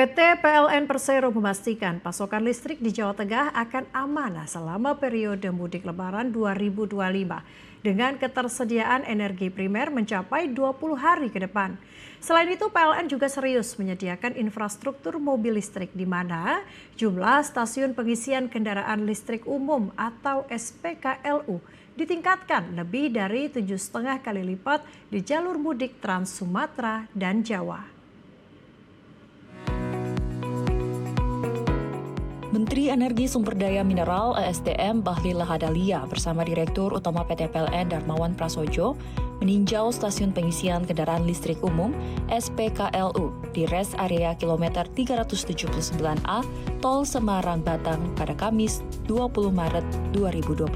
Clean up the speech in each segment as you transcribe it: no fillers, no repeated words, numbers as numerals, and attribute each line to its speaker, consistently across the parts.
Speaker 1: PT PLN Persero memastikan pasokan listrik di Jawa Tengah akan aman selama periode mudik Lebaran 2025 dengan ketersediaan energi primer mencapai 20 hari ke depan. Selain itu, PLN juga serius menyediakan infrastruktur mobil listrik di mana jumlah stasiun pengisian kendaraan listrik umum atau SPKLU ditingkatkan lebih dari 7,5 kali lipat di jalur mudik Trans Sumatera dan Jawa.
Speaker 2: Menteri Energi Sumber Daya Mineral (ESDM) Bahlil Lahadalia bersama Direktur Utama PT PLN Darmawan Prasojo meninjau stasiun pengisian kendaraan listrik umum SPKLU di res area kilometer 379A Tol Semarang-Batang pada Kamis 20 Maret 2025.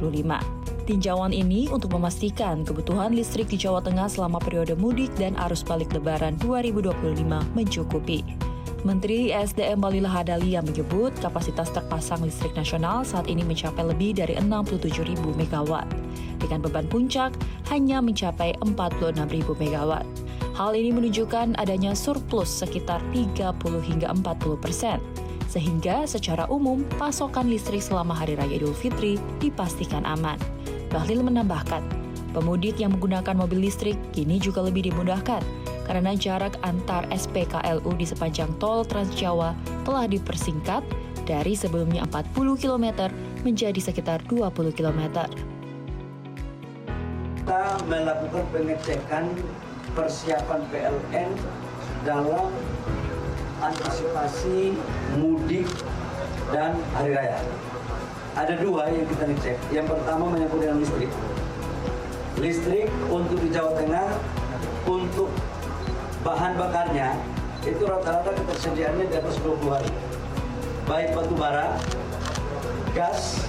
Speaker 2: Tinjauan ini untuk memastikan kebutuhan listrik di Jawa Tengah selama periode mudik dan arus balik Lebaran 2025 mencukupi. Menteri ESDM Bahlil Lahadalia menyebut kapasitas terpasang listrik nasional saat ini mencapai lebih dari 67.000 MW, dengan beban puncak hanya mencapai 46.000 MW. Hal ini menunjukkan adanya surplus sekitar 30 hingga 40%, sehingga secara umum pasokan listrik selama Hari Raya Idul Fitri dipastikan aman. Bahlil menambahkan, pemudik yang menggunakan mobil listrik kini juga lebih dimudahkan karena jarak antar SPKLU di sepanjang tol Trans Jawa telah dipersingkat dari sebelumnya 40 km menjadi sekitar 20 km.
Speaker 3: Kita melakukan pengecekan persiapan PLN dalam antisipasi mudik dan hari raya. Ada dua yang kita ngecek. Yang pertama menyangkut dengan listrik. Listrik untuk di Jawa Tengah, untuk bahan bakarnya itu rata-rata ketersediaannya di atas 20 hari. Baik batu bara, gas,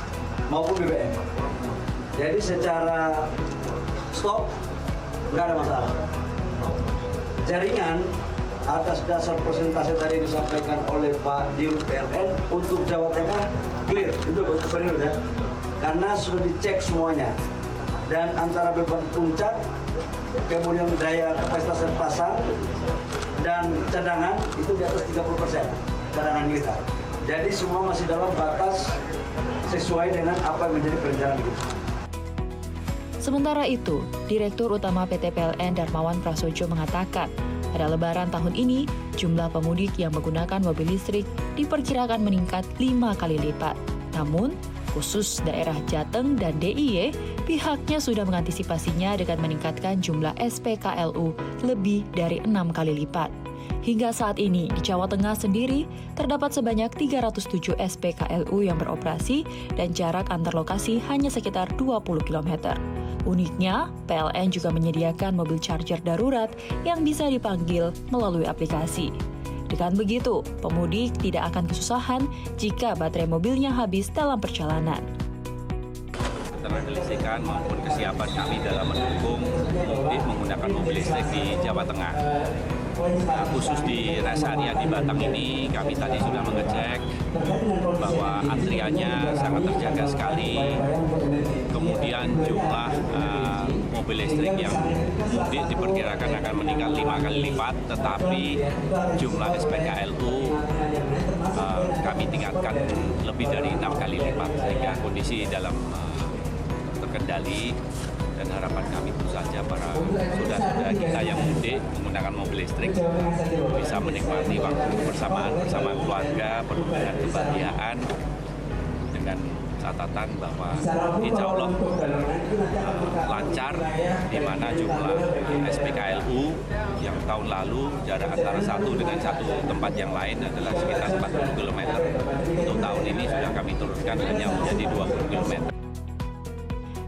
Speaker 3: maupun BBM. Jadi secara stok nggak ada masalah. Jaringan atas dasar persentase tadi disampaikan oleh Pak Dirut PLN untuk Jawa Tengah clear, itu betul ya. Karena sudah dicek semuanya. Dan antara beban puncak, kemudian daya kapasitas terpasang, dan cadangan itu di atas 30% cadangan kita. Jadi semua masih dalam batas sesuai dengan apa yang menjadi perencanaan kita.
Speaker 2: Sementara itu, Direktur Utama PT PLN Darmawan Prasojo mengatakan, pada Lebaran tahun ini, jumlah pemudik yang menggunakan mobil listrik diperkirakan meningkat 5 kali lipat. Namun, khusus daerah Jateng dan DIY, pihaknya sudah mengantisipasinya dengan meningkatkan jumlah SPKLU lebih dari 6 kali lipat. Hingga saat ini, di Jawa Tengah sendiri, terdapat sebanyak 307 SPKLU yang beroperasi dan jarak antar lokasi hanya sekitar 20 km. Uniknya, PLN juga menyediakan mobil charger darurat yang bisa dipanggil melalui aplikasi. Dengan begitu, pemudik tidak akan kesusahan jika baterai mobilnya habis dalam perjalanan.
Speaker 4: Keterlistrikan maupun kesiapan kami dalam mendukung mudik menggunakan mobil listrik di Jawa Tengah. Nah, khusus di rest area di Batang ini, kami tadi sudah mengecek bahwa antriannya sangat terjaga sekali. Kemudian jumlah mobil listrik yang mudik diperkirakan akan meningkat 5 kali lipat, tetapi jumlah SPKLU kami tingkatkan lebih dari 6 kali lipat, sehingga kondisi dalam terkendali. Dan harapan kami tentu saja para saudara kita yang mudik menggunakan mobil listrik bisa menikmati waktu bersamaan bersama keluarga, penuh dengan kebahagiaan, dengan catatan bahwa insya Allah lancar, di mana jumlah SPKLU yang tahun lalu jarak antara satu dengan satu tempat yang lain adalah sekitar 40 km. Untuk tahun ini sudah kami turunkan hanya menjadi 20 km.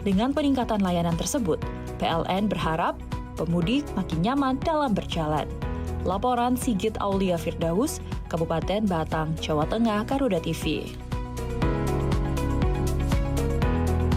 Speaker 2: Dengan peningkatan layanan tersebut, PLN berharap pemudik makin nyaman dalam berjalan. Laporan Sigit Aulia Firdaus, Kabupaten Batang, Jawa Tengah, Garuda TV.